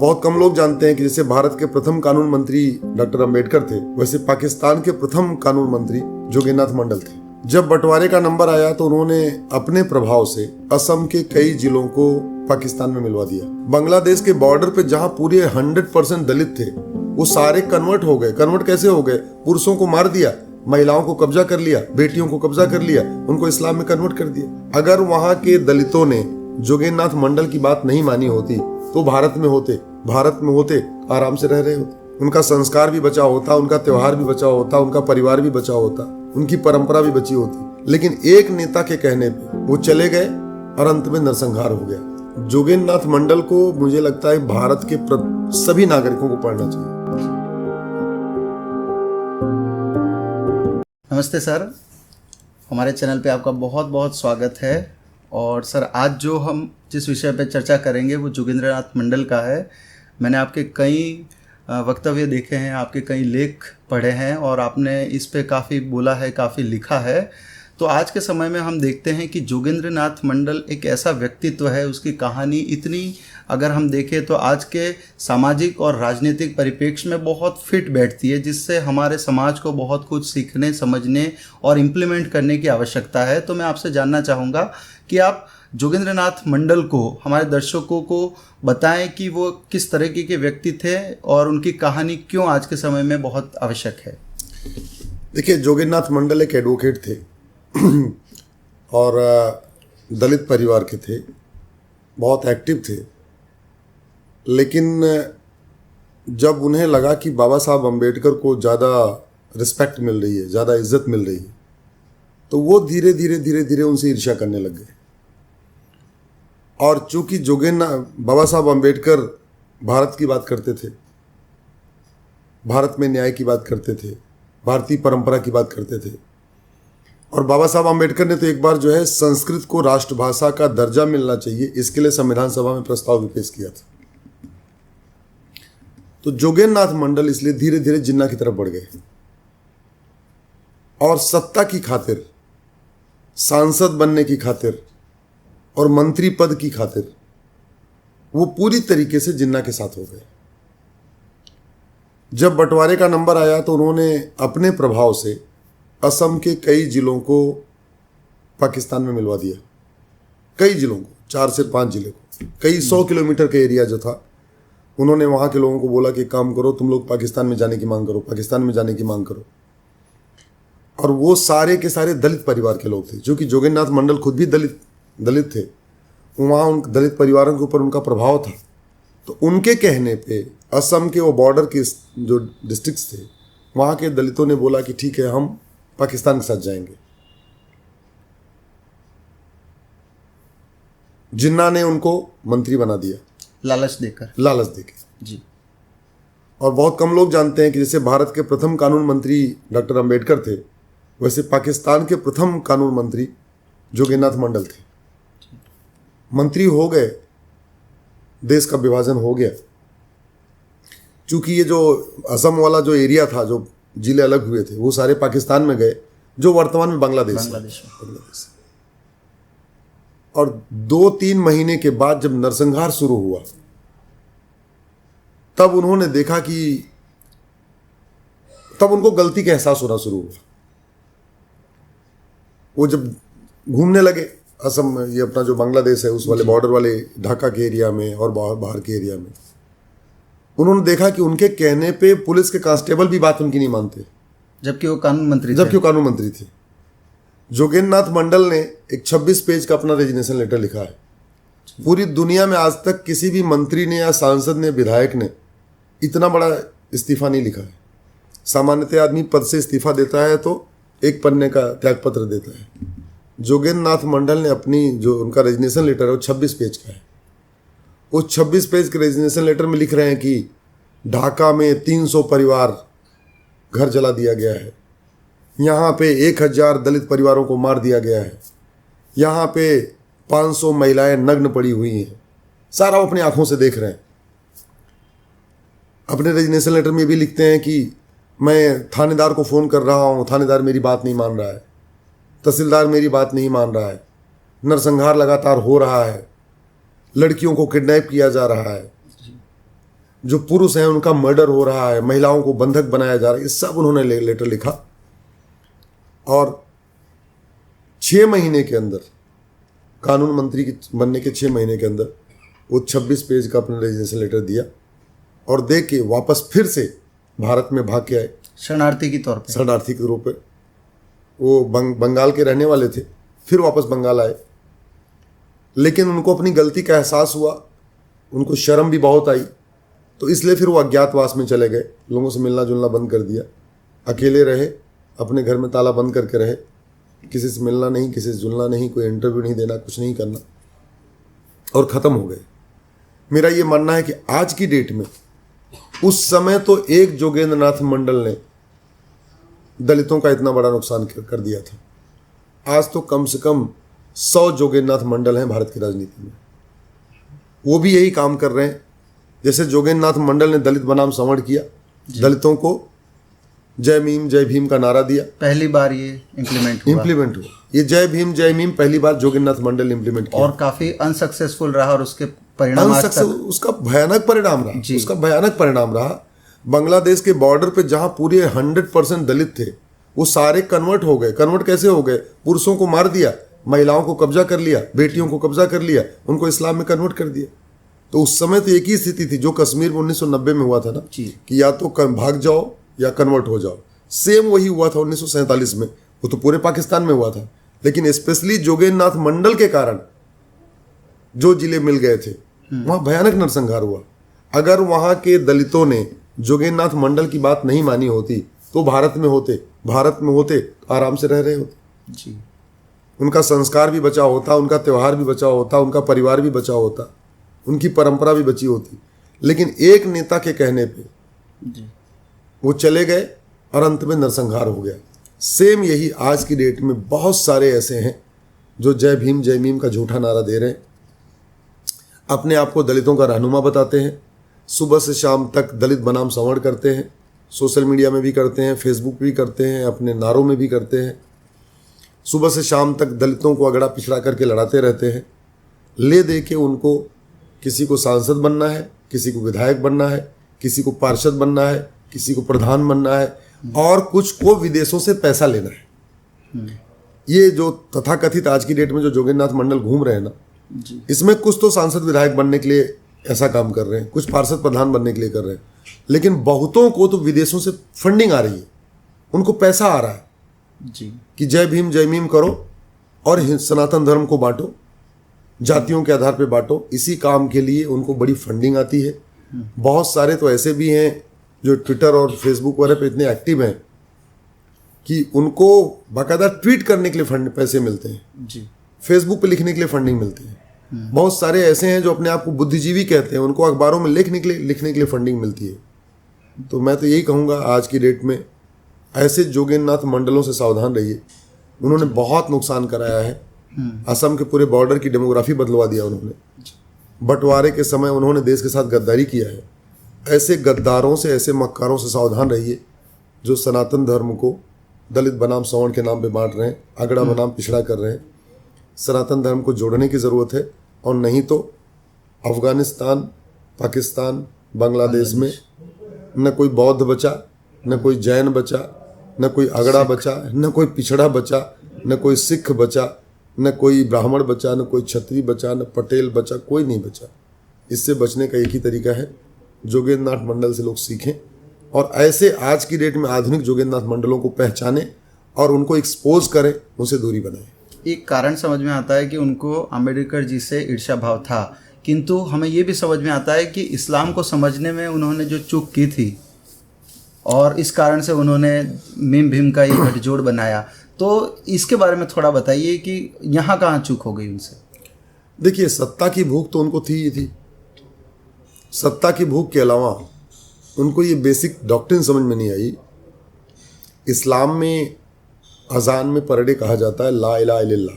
बहुत कम लोग जानते हैं कि जैसे भारत के प्रथम कानून मंत्री डॉक्टर अंबेडकर थे, वैसे पाकिस्तान के प्रथम कानून मंत्री जोगेंद्रनाथ मंडल थे। जब बंटवारे का नंबर आया तो उन्होंने अपने प्रभाव से असम के कई जिलों को पाकिस्तान में मिलवा दिया। बांग्लादेश के बॉर्डर पे जहाँ पूरे 100% दलित थे, वो सारे कन्वर्ट हो गए। कन्वर्ट कैसे हो गए? पुरुषों को मार दिया, महिलाओं को कब्जा कर लिया, बेटियों को कब्जा कर लिया, उनको इस्लाम में कन्वर्ट कर दिया। अगर वहां के दलितों ने जोगेंद्रनाथ मंडल की बात नहीं मानी होती तो भारत में होते आराम से रह रहे होते। उनका संस्कार भी बचा होता, उनका त्योहार भी बचा होता, उनका परिवार भी बचा होता, उनकी परंपरा भी बची होती। लेकिन एक नेता के कहने पे वो चले गए और अंत में नरसंहार हो गया। जोगेंद्रनाथ मंडल को मुझे लगता है भारत के सभी नागरिकों को पढ़ना चाहिए। नमस्ते सर, हमारे चैनल पे आपका बहुत बहुत स्वागत है। और सर, आज जो हम जिस विषय पे चर्चा करेंगे वो जोगेंद्रनाथ मंडल का है। मैंने आपके कई वक्तव्य देखे हैं, आपके कई लेख पढ़े हैं और आपने इस पे काफ़ी बोला है, काफ़ी लिखा है। तो आज के समय में हम देखते हैं कि जोगेंद्रनाथ मंडल एक ऐसा व्यक्तित्व है, उसकी कहानी इतनी अगर हम देखें तो आज के सामाजिक और राजनीतिक परिप्रेक्ष्य में बहुत फिट बैठती है, जिससे हमारे समाज को बहुत कुछ सीखने, समझने और इम्प्लीमेंट करने की आवश्यकता है। तो मैं आपसे जानना चाहूँगा कि आप जोगेंद्रनाथ मंडल को हमारे दर्शकों को बताएं कि वो किस तरीके के व्यक्ति थे और उनकी कहानी क्यों आज के समय में बहुत आवश्यक है। देखिए, जोगेंद्रनाथ मंडल एक एडवोकेट थे और दलित परिवार के थे, बहुत एक्टिव थे। लेकिन जब उन्हें लगा कि बाबा साहब अम्बेडकर को ज़्यादा रिस्पेक्ट मिल रही है, ज़्यादा इज्जत मिल रही है, तो वो धीरे धीरे उनसे ईर्ष्या करने लग गए। और चूंकि बाबा साहब अम्बेडकर भारत की बात करते थे, भारत में न्याय की बात करते थे, भारतीय परंपरा की बात करते थे, और बाबा साहब अम्बेडकर ने तो एक बार जो है संस्कृत को राष्ट्रभाषा का दर्जा मिलना चाहिए, इसके लिए संविधान सभा में प्रस्ताव भी पेश किया था। तो जोगेंद्रनाथ मंडल इसलिए धीरे धीरे जिन्ना की तरफ बढ़ गए और सत्ता की खातिर, सांसद बनने की खातिर और मंत्री पद की खातिर वो पूरी तरीके से जिन्ना के साथ हो गए। जब बंटवारे का नंबर आया तो उन्होंने अपने प्रभाव से असम के कई जिलों को पाकिस्तान में मिलवा दिया। कई जिलों को, 4 से 5 जिले को, कई 100 किलोमीटर का एरिया जो था, उन्होंने वहां के लोगों को बोला कि काम करो, तुम लोग पाकिस्तान में जाने की मांग करो, पाकिस्तान में जाने की मांग करो। और वो सारे के सारे दलित परिवार के लोग थे, जो कि जोगेंद्रनाथ मंडल खुद भी दलित थे। वहाँ उन दलित परिवारों के ऊपर उनका प्रभाव था। तो उनके कहने पे असम के वो बॉर्डर के जो डिस्ट्रिक्ट्स थे, वहाँ के दलितों ने बोला कि ठीक है, हम पाकिस्तान के साथ जाएंगे। जिन्ना ने उनको मंत्री बना दिया, लालच देकर जी। और बहुत कम लोग जानते हैं कि जैसे भारत के प्रथम कानून मंत्री डॉक्टर अंबेडकर थे, वैसे पाकिस्तान के प्रथम कानून मंत्री जोगेंद्रनाथ मंडल थे। मंत्री हो गए, देश का विभाजन हो गया। चूंकि ये जो असम वाला जो एरिया था, जो जिले अलग हुए थे, वो सारे पाकिस्तान में गए, जो वर्तमान में बांग्लादेश। और 2-3 महीने के बाद जब नरसंहार शुरू हुआ, तब उन्होंने देखा कि तब उनको गलती का एहसास होना शुरू हुआ। वो जब घूमने लगे असम, ये अपना जो बांग्लादेश है उस वाले बॉर्डर वाले ढाका के एरिया में और बाहर के एरिया में, उन्होंने देखा कि उनके कहने पे पुलिस के कांस्टेबल भी बात उनकी नहीं मानते, जबकि वो कानून मंत्री थे। जोगेंद्रनाथ मंडल ने एक 26 पेज का अपना रेजिग्नेशन लेटर लिखा है। पूरी दुनिया में आज तक किसी भी मंत्री ने या सांसद ने, विधायक ने इतना बड़ा इस्तीफा नहीं लिखा है। सामान्यतः आदमी पद से इस्तीफा देता है तो एक पन्ने का त्यागपत्र देता है। जोगेंद्रनाथ मंडल ने अपनी जो उनका रेजिग्नेशन लेटर है वो 26 पेज का है। वो 26 पेज के रेजिग्नेशन लेटर में लिख रहे हैं कि ढाका में 300 परिवार घर जला दिया गया है, यहाँ पे 1000 दलित परिवारों को मार दिया गया है, यहाँ पे 500 महिलाएं नग्न पड़ी हुई हैं। सारा वो अपनी आंखों से देख रहे हैं। अपने रेजिग्नेशन लेटर में भी लिखते हैं कि मैं थानेदार को फ़ोन कर रहा हूँ, थानेदार मेरी बात नहीं मान रहा है, तहसीलदार मेरी बात नहीं मान रहा है, नरसंहार लगातार हो रहा है, लड़कियों को किडनैप किया जा रहा है। जो पुरुष हैं उनका मर्डर हो रहा है, महिलाओं को बंधक बनाया जा रहा है, ये सब उन्होंने लेटर लिखा। और 6 महीने के अंदर, कानून मंत्री के बनने के 6 महीने के अंदर वो 26 पेज का अपना रेजिग्नेशन लेटर दिया और दे के वापस फिर से भारत में भाग के आए, शरणार्थी के तौर पे। शरणार्थी के रूप में। वो बंगाल के रहने वाले थे, फिर वापस बंगाल आए, लेकिन उनको अपनी गलती का एहसास हुआ, उनको शर्म भी बहुत आई, तो इसलिए फिर वो अज्ञातवास में चले गए, लोगों से मिलना जुलना बंद कर दिया, अकेले रहे, अपने घर में ताला बंद करके रहे, किसी से मिलना नहीं, किसी से जुलना नहीं, कोई इंटरव्यू नहीं देना, कुछ नहीं करना, और ख़त्म हो गए। मेरा ये मानना है कि आज की डेट में, उस समय तो एक जोगेंद्र नाथ मंडल ने दलितों का इतना बड़ा नुकसान कर दिया था, आज तो कम से कम 100 जोगेंद्र नाथ मंडल हैं भारत की राजनीति में। वो भी यही काम कर रहे हैं। जैसे जोगेंद्र नाथ मंडल ने दलित बनाम संवर्ण किया, दलितों को जय भीम का नारा दिया, पहली बार ये इम्प्लीमेंट हुआ। ये जय भीम पहली बार जोगेंद्र नाथ मंडल ने इम्प्लीमेंट किया, और काफी अनसक्सेसफुल रहा, और उसके परिणाम उसका भयानक परिणाम रहा। बांग्लादेश के बॉर्डर पे जहां पूरे 100% दलित थे, वो सारे कन्वर्ट हो गए। कन्वर्ट कैसे हो गए? पुरुषों को मार दिया, महिलाओं को कब्जा कर लिया, बेटियों को कब्जा कर लिया, उनको इस्लाम में कन्वर्ट कर दिया। तो उस समय तो एक ही स्थिति थी जो कश्मीर में 1990 में हुआ था ना, कि या तो भाग जाओ या कन्वर्ट हो जाओ। सेम वही हुआ था 1947 में, वो तो पूरे पाकिस्तान में हुआ था, लेकिन स्पेशली जोगेंद्र नाथ मंडल के कारण जो जिले मिल गए थे वहां भयानक नरसंहार हुआ। अगर वहां के दलितों ने जोगेंद्र नाथ मंडल की बात नहीं मानी होती तो भारत में होते तो आराम से रह रहे होते जी। उनका संस्कार भी बचा होता, उनका त्यौहार भी बचा होता, उनका परिवार भी बचा होता, उनकी परंपरा भी बची होती। लेकिन एक नेता के कहने पे जी। वो चले गए और अंत में नरसंहार हो गया। सेम यही आज की डेट में बहुत सारे ऐसे हैं जो जय भीम का झूठा नारा दे रहे हैं, अपने आप को दलितों का रहनुमा बताते हैं, सुबह से शाम तक दलित बनाम संवर्ण करते हैं, सोशल मीडिया में भी करते हैं, फेसबुक भी करते हैं, अपने नारों में भी करते हैं, सुबह से शाम तक दलितों को अगड़ा पिछड़ा करके लड़ाते रहते हैं। ले दे के उनको किसी को सांसद बनना है, किसी को विधायक बनना है, किसी को पार्षद बनना है, किसी को प्रधान बनना है, और कुछ को विदेशों से पैसा लेना है। ये जो तथाकथित आज की डेट में जो जोगेंद्र नाथ मंडल घूम रहे हैं ना, इसमें कुछ तो सांसद विधायक बनने के लिए ऐसा काम कर रहे हैं, कुछ पार्षद प्रधान बनने के लिए कर रहे हैं, लेकिन बहुतों को तो विदेशों से फंडिंग आ रही है, उनको पैसा आ रहा है जी, कि जय भीम करो और सनातन धर्म को बांटो, जातियों के आधार पे बांटो। इसी काम के लिए उनको बड़ी फंडिंग आती है। बहुत सारे तो ऐसे भी हैं जो ट्विटर और फेसबुक वगैरह पे इतने एक्टिव हैं कि उनको बाकायदा ट्वीट करने के लिए पैसे मिलते हैं जी, फेसबुक पे लिखने के लिए फंडिंग मिलती है। बहुत सारे ऐसे हैं जो अपने आप को बुद्धिजीवी कहते हैं, उनको अखबारों में लिखने के लिए फंडिंग मिलती है। तो मैं तो यही कहूँगा आज की डेट में ऐसे जोगेंद्र नाथ मंडलों से सावधान रहिए। उन्होंने बहुत नुकसान कराया है। असम के पूरे बॉर्डर की डेमोग्राफी बदलवा दिया उन्होंने। बंटवारे के समय उन्होंने देश के साथ गद्दारी किया है। ऐसे गद्दारों से, ऐसे मक्कारों से सावधान रहिए जो सनातन धर्म को दलित बनाम संवर्ण के नाम पे बांट रहे हैं, अगड़ा बनाम पिछड़ा कर रहे हैं। सनातन धर्म को जोड़ने की ज़रूरत है, और नहीं तो अफगानिस्तान, पाकिस्तान, बांग्लादेश में न कोई बौद्ध बचा, न कोई जैन बचा, न कोई अगड़ा बचा, न कोई पिछड़ा बचा, न कोई सिख बचा, न कोई ब्राह्मण बचा, न कोई क्षत्रिय बचा, न पटेल बचा, कोई नहीं बचा। इससे बचने का एक ही तरीका है, जोगेंद्र नाथ मंडल से लोग सीखें और ऐसे आज की डेट में आधुनिक जोगेंद्र नाथ मंडलों को पहचानें और उनको एक्सपोज करें, उनसे दूरी बनाएं। एक कारण समझ में आता है कि उनको अम्बेडकर जी से ईर्ष्या भाव था, किंतु हमें ये भी समझ में आता है कि इस्लाम को समझने में उन्होंने जो चूक की थी और इस कारण से उन्होंने मीम भीम का ये गठजोड़ बनाया। तो इसके बारे में थोड़ा बताइए कि यहाँ कहाँ चूक हो गई उनसे। देखिए, सत्ता की भूख तो उनको थी ही थी। सत्ता की भूख के अलावा उनको ये बेसिक डॉक्ट्रिन समझ में नहीं आई। इस्लाम में अजान में पर डे कहा जाता है ला इलाहा इल्लल्लाह।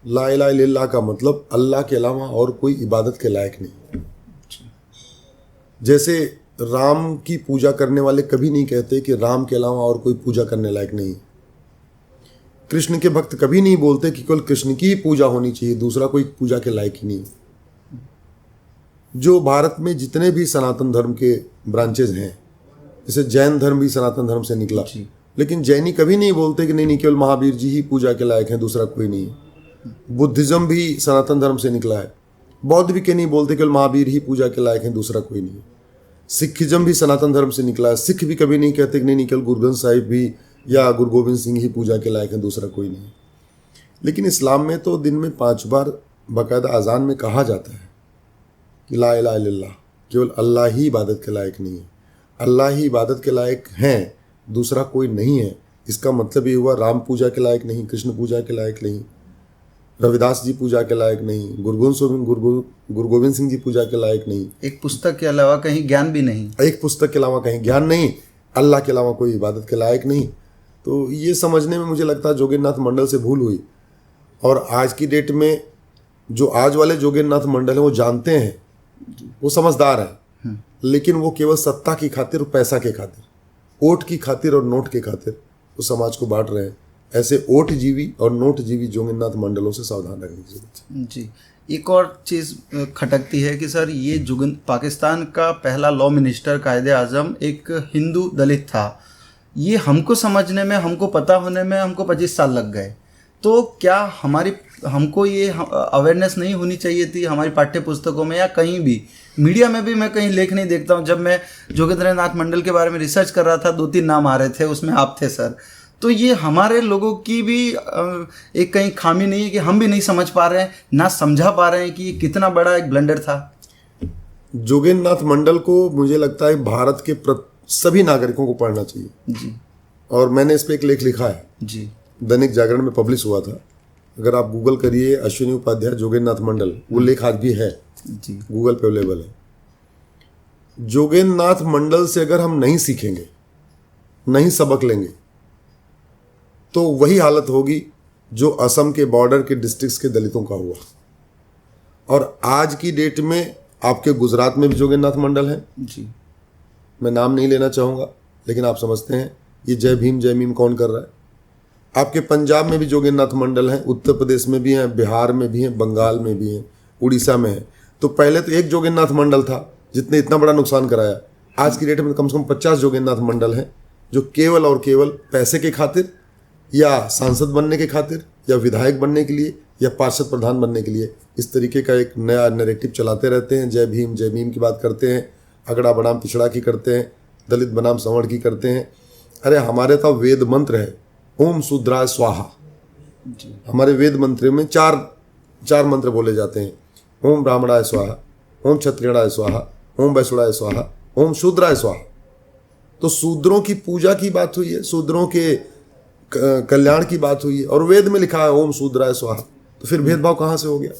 ला इलाहा इल्लल्लाह का मतलब अल्लाह के अलावा और कोई इबादत के लायक नहीं। जैसे राम की पूजा करने वाले कभी नहीं कहते कि राम के अलावा और कोई पूजा करने लायक नहीं। कृष्ण के भक्त कभी नहीं बोलते कि केवल कृष्ण की ही पूजा होनी चाहिए, दूसरा कोई पूजा के लायक ही नहीं। जो भारत में जितने भी सनातन धर्म के ब्रांचेज हैं, जैसे जैन धर्म भी सनातन धर्म से निकला, लेकिन जैनी कभी नहीं बोलते कि नहीं केवल महावीर जी ही पूजा के लायक हैं, दूसरा कोई नहीं है। बुद्धिज्म भी सनातन धर्म से निकला है। बौद्ध भी नहीं बोलते केवल महावीर ही पूजा के लायक हैं, दूसरा कोई नहीं है। सिखिज्म भी सनातन धर्म से निकला है। सिख भी कभी नहीं कहते कि नहीं केवल गुरु ग्रंथ साहिब भी या गुरु गोविंद सिंह ही पूजा के लायक हैं, दूसरा कोई नहीं है। लेकिन इस्लाम में तो दिन में 5 बार बाकायदा अजान में कहा जाता है कि ला इलाहा इल्लल्लाह, केवल अल्लाह ही इबादत के लायक नहीं है, अल्लाह ही इबादत के लायक हैं, दूसरा कोई नहीं है। इसका मतलब ये हुआ राम पूजा के लायक नहीं, कृष्ण पूजा के लायक नहीं, रविदास जी पूजा के लायक नहीं, गुरु गोविंद सिंह जी पूजा के लायक नहीं, एक पुस्तक के अलावा कहीं ज्ञान भी नहीं, एक पुस्तक के अलावा कहीं ज्ञान नहीं, अल्लाह के अलावा कोई इबादत के लायक नहीं। तो ये समझने में मुझे लगता है जोगेंद्रनाथ मंडल से भूल हुई। और आज की डेट में जो आज वाले जोगेंद्रनाथ मंडल हैं वो जानते हैं, वो समझदार हैं, लेकिन वो केवल सत्ता की खातिर और पैसा के खातिर, वोट की खातिर और नोट के खातिर वो समाज को बांट रहे हैं। ऐसे वोट जीवी और नोट जीवी जोगेंद्रनाथ मंडलों से सावधान रहने की जरूरत है। जी, एक और चीज़ खटकती है कि सर ये पाकिस्तान का पहला लॉ मिनिस्टर कायदे आज़म एक हिंदू दलित था। ये हमको समझने में, हमको पता होने में हमको 25 साल लग गए। तो क्या हमको ये अवेयरनेस नहीं होनी चाहिए थी हमारी पाठ्य पुस्तकों में या कहीं भी? मीडिया में भी मैं कहीं लेख नहीं देखता हूँ। जब मैं जोगेंद्रनाथ मंडल के बारे में रिसर्च कर रहा था, 2-3 नाम आ रहे थे, उसमें आप थे सर। तो ये हमारे लोगों की भी एक कहीं खामी नहीं है कि हम भी नहीं समझ पा रहे हैं, ना समझा पा रहे हैं कि ये कितना बड़ा एक ब्लंडर था? जोगेंद्रनाथ मंडल को मुझे लगता है भारत के सभी नागरिकों को पढ़ना चाहिए जी। और मैंने इस पर एक लेख लिखा है जी, दैनिक जागरण में पब्लिश हुआ था। अगर आप गूगल करिए अश्विनी उपाध्याय जोगेंद्रनाथ मंडल, वो लेख आज भी है जी, गूगल पे अवेलेबल है। जोगेंद्रनाथ मंडल से अगर हम नहीं सीखेंगे, नहीं सबक लेंगे, तो वही हालत होगी जो असम के बॉर्डर के डिस्ट्रिक्ट्स के दलितों का हुआ। और आज की डेट में आपके गुजरात में भी जोगेंद्रनाथ मंडल है जी। मैं नाम नहीं लेना चाहूँगा, लेकिन आप समझते हैं ये जय भीम जय मीम कौन कर रहा है। आपके पंजाब में भी जोगेंद्रनाथ मंडल हैं, उत्तर प्रदेश में भी हैं, बिहार में भी हैं, बंगाल में भी हैं, उड़ीसा में है। तो पहले तो एक जोगेंद्रनाथ मंडल था जितने इतना बड़ा नुकसान कराया। आज की डेट में कम से कम 50 जोगेंद्रनाथ मंडल हैं जो केवल और केवल पैसे के खातिर या सांसद बनने के खातिर या विधायक बनने के लिए या पार्षद प्रधान बनने के लिए इस तरीके का एक नया नैरेटिव चलाते रहते हैं। जय भीम जय मीम की बात करते हैं, अगड़ा बनाम पिछड़ा की करते हैं, दलित बनाम सवर्ण की करते हैं। अरे हमारे तो वेद मंत्र है ओम शूद्राय स्वाहा। हमारे वेद मंत्र में चार मंत्र बोले जाते हैं, ओम ब्राह्मणाय स्वाहा, ओम क्षत्रियाय स्वाहा, ओम वैश्याय स्वाहा, ओम शूद्राय स्वाहा। तो शूद्रों की पूजा की बात हुई है, शूद्रों के कल्याण की बात हुई है और वेद में लिखा है ओम शूद्राय स्वाहा। तो फिर भेदभाव कहाँ से हो गया?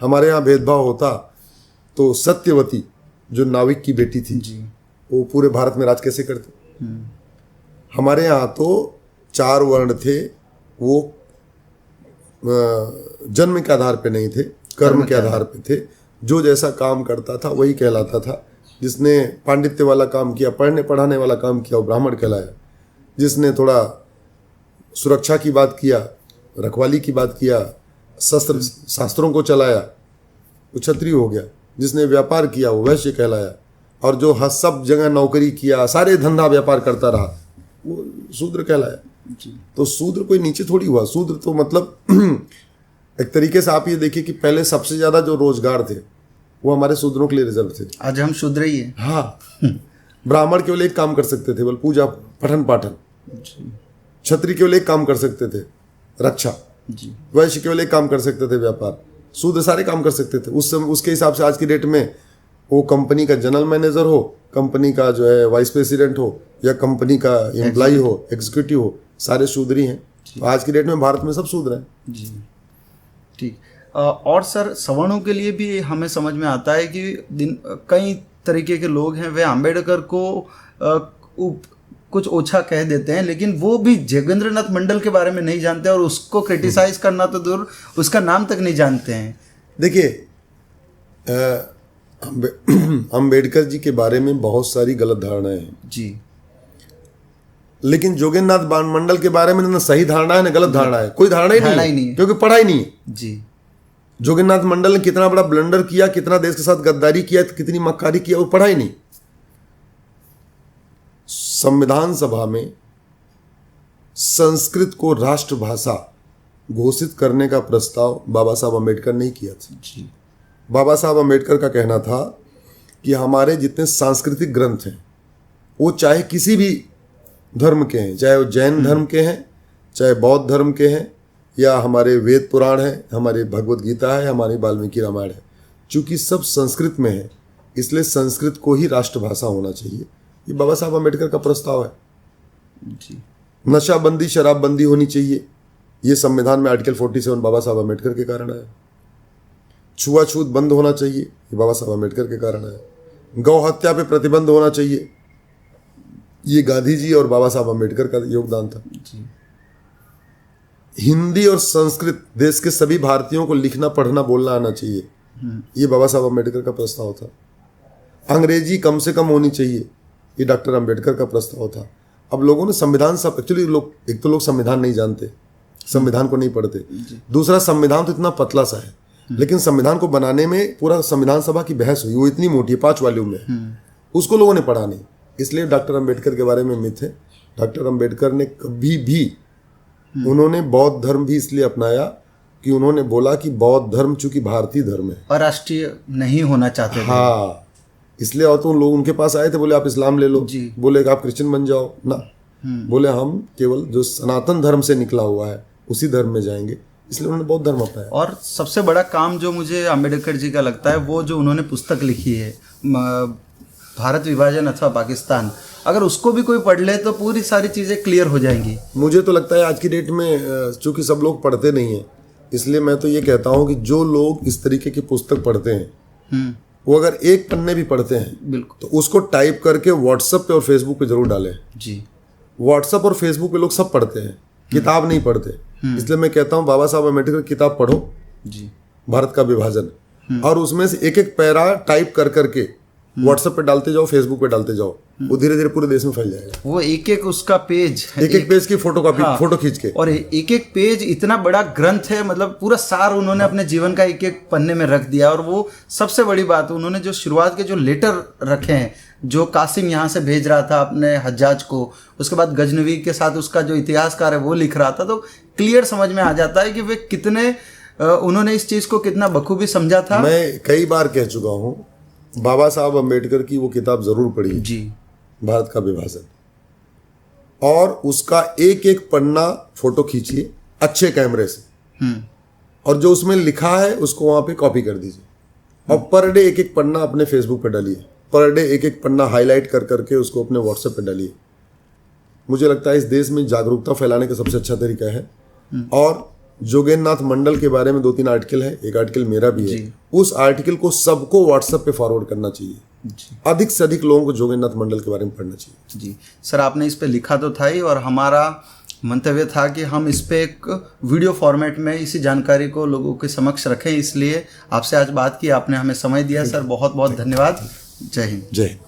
हमारे यहाँ भेदभाव होता तो सत्यवती जो नाविक की बेटी थी जी, वो पूरे भारत में राज कैसे करते? हमारे यहाँ तो 4 वर्ण थे, वो जन्म के आधार पे नहीं थे, कर्म के आधार पे थे। जो जैसा काम करता था वही कहलाता था। जिसने पांडित्य वाला काम किया, पढ़ने पढ़ाने वाला काम किया, वो ब्राह्मण कहलाया। जिसने थोड़ा सुरक्षा की बात किया, रखवाली की बात किया, शास्त्रों को चलाया, वो क्षत्रिय हो गया। जिसने व्यापार किया वो वैश्य कहलाया। और जो सब जगह नौकरी किया, सारे धंधा व्यापार करता रहा, वो शूद्र कहलाया जी। तो शूद्र कोई नीचे थोड़ी हुआ। शूद्र तो मतलब एक तरीके से आप ये देखिए कि पहले सबसे ज्यादा जो रोजगार थे वो हमारे शूद्रों के लिए रिजर्व थे। आज हम शूद्र ही हैं। हाँ, ब्राह्मण केवल एक काम कर सकते थे, बोल पूजा पठन पाठन। क्षत्रिय केवल एक काम कर सकते थे, रक्षा जी। वैश्य केवल एक काम कर सकते थे, व्यापार। शूद्र सारे काम कर सकते थे उस समय। उसके हिसाब से आज की डेट में वो कंपनी का जनरल मैनेजर हो, कंपनी का जो है वाइस प्रेसिडेंट हो या कंपनी का एम्प्लॉय हो, एग्जीक्यूटिव हो, सारे शूद्र ही हैं। तो आज की डेट में भारत में सब शूद्र हैं जी। ठीक। और सर सवर्णों के लिए भी हमें समझ में आता है कि कई तरीके के लोग हैं, वे अम्बेडकर को कुछ ओछा कह देते हैं, लेकिन वो भी जोगेंद्रनाथ मंडल के बारे में नहीं जानते और उसको क्रिटिसाइज करना तो दूर, उसका नाम तक नहीं जानते हैं। देखिए, अम्बेडकर जी के बारे में बहुत सारी गलत धारणाएं हैं जी, लेकिन जोगेंद्रनाथ मंडल के बारे में ना सही धारणा है ना गलत धारणा है। कोई धारणा ही नहीं है, क्योंकि पढ़ा ही नहीं है जी। जोगिंद्रनाथ मंडल ने कितना बड़ा ब्लंडर किया, कितना देश के साथ गद्दारी किया, कितनी मक्कारी किया, वो पढ़ा ही नहीं। संविधान सभा में संस्कृत को राष्ट्रभाषा घोषित करने का प्रस्ताव बाबा साहब अम्बेडकर ने किया था। जी। बाबा साहब अम्बेडकर का कहना था कि हमारे जितने सांस्कृतिक ग्रंथ हैं वो चाहे किसी भी धर्म के हैं, चाहे वो जैन धर्म के हैं, चाहे बौद्ध धर्म के हैं, या हमारे वेद पुराण है, हमारी भगवत गीता है, हमारी वाल्मीकि रामायण है, चूंकि सब संस्कृत में है इसलिए संस्कृत को ही राष्ट्रभाषा होना चाहिए। ये बाबा साहब अम्बेडकर का प्रस्ताव है। जी। नशाबंदी, शराबबंदी होनी चाहिए, ये संविधान में आर्टिकल 47 बाबा साहब अम्बेडकर के कारण आया। छुआछूत बंद होना चाहिए, ये बाबा साहब अम्बेडकर के कारण आया। गौ हत्या पे प्रतिबंध होना चाहिए, ये गांधी जी और बाबा साहब अम्बेडकर का योगदान था। जी। हिंदी और संस्कृत देश के सभी भारतीयों को लिखना, पढ़ना, बोलना आना चाहिए, ये बाबा साहब अम्बेडकर का प्रस्ताव था। अंग्रेजी कम से कम होनी चाहिए, ये डॉक्टर अम्बेडकर का प्रस्ताव था। अब लोगों ने संविधान सब, एक्चुअली लोग, एक तो लोग संविधान नहीं जानते, संविधान को नहीं पढ़ते, दूसरा संविधान तो इतना पतला सा है, लेकिन संविधान को बनाने में पूरा संविधान सभा की बहस हुई, वो इतनी मोटी है, 5 वॉल्यूम में, उसको लोगों ने पढ़ा नहीं, इसलिए डॉक्टर अम्बेडकर के बारे में मिथ है। डॉक्टर अम्बेडकर ने कभी भी, उन्होंने बौद्ध धर्म भी इसलिए अपनाया कि उन्होंने बोला कि बौद्ध धर्म चूंकि भारतीय धर्म है, और राष्ट्रीय नहीं होना चाहते थे। हाँ, इसलिए और तो लोग उनके पास आए थे, बोले आप इस्लाम ले लो, बोले कि आप क्रिश्चियन बन जाओ ना, बोले हम केवल जो सनातन धर्म से निकला हुआ है उसी धर्म में जाएंगे, इसलिए उन्होंने बौद्ध धर्म अपनाया। और सबसे बड़ा काम जो मुझे अम्बेडकर जी का लगता है, वो जो उन्होंने पुस्तक लिखी है भारत विभाजन अथवा पाकिस्तान, अगर उसको भी कोई पढ़ ले तो पूरी सारी चीज़ें क्लियर हो जाएंगी। मुझे तो लगता है आज की डेट में चूंकि सब लोग पढ़ते नहीं हैं, इसलिए मैं तो ये कहता हूँ कि जो लोग इस तरीके की पुस्तक पढ़ते हैं वो अगर एक पन्ने भी पढ़ते हैं बिल्कुल, तो उसको टाइप करके व्हाट्सएप पे और फेसबुक पे जरूर डालें। जी। व्हाट्सएप और फेसबुक पे लोग सब पढ़ते हैं, किताब नहीं पढ़ते, इसलिए मैं कहता हूँ बाबा साहब अम्बेडकर की किताब पढ़ो, जी, भारत का विभाजन, और उसमें से एक एक पैरा टाइप कर करके व्हाट्सएप पे डालते जाओ, फेसबुक पे डालते जाओ, वो धीरे धीरे पूरे देश में फैल जाएगा। वो एक एक उसका पेज, एक पेज की फोटो कॉपी, फोटो खींच के, और एक एक पेज इतना बड़ा ग्रंथ है, मतलब पूरा सार उन्होंने अपने जीवन का एक एक पन्ने में रख दिया। और वो सबसे बड़ी बात, उन्होंने जो शुरुआत के जो लेटर रखे हैं, जो कासिम यहाँ से भेज रहा था अपने हज्जाज को, उसके बाद गजनवी के साथ उसका जो इतिहासकार है वो लिख रहा था, तो क्लियर समझ में आ जाता है कि वे कितने, उन्होंने इस चीज़ को कितना बखूबी समझा था। मैं कई बार कह चुका हूँ, बाबा साहब अम्बेडकर की वो किताब जरूर पढ़िए, जी, भारत का विभाजन, और उसका एक एक पन्ना फोटो खींचिए अच्छे कैमरे से, और जो उसमें लिखा है उसको वहां पे कॉपी कर दीजिए, और पर डे एक एक पन्ना अपने फेसबुक पे डालिए, पर डे एक एक पन्ना हाईलाइट कर करके उसको अपने व्हाट्सएप पे डालिए। मुझे लगता है इस देश में जागरूकता फैलाने का सबसे अच्छा तरीका है। और जोगेंद्रनाथ मंडल के बारे में 2-3 आर्टिकल है, एक आर्टिकल मेरा भी है, उस आर्टिकल को सबको व्हाट्सएप पे फॉरवर्ड करना चाहिए, अधिक से अधिक लोगों को जोगेंद्रनाथ मंडल के बारे में पढ़ना चाहिए। जी सर, आपने इस पे लिखा तो था ही, और हमारा मंतव्य था कि हम इस पे एक वीडियो फॉर्मेट में इसी जानकारी को लोगों के समक्ष रखें, इसलिए आपसे आज बात की, आपने हमें समय दिया सर, बहुत बहुत धन्यवाद। जय हिंद। जय हिंद।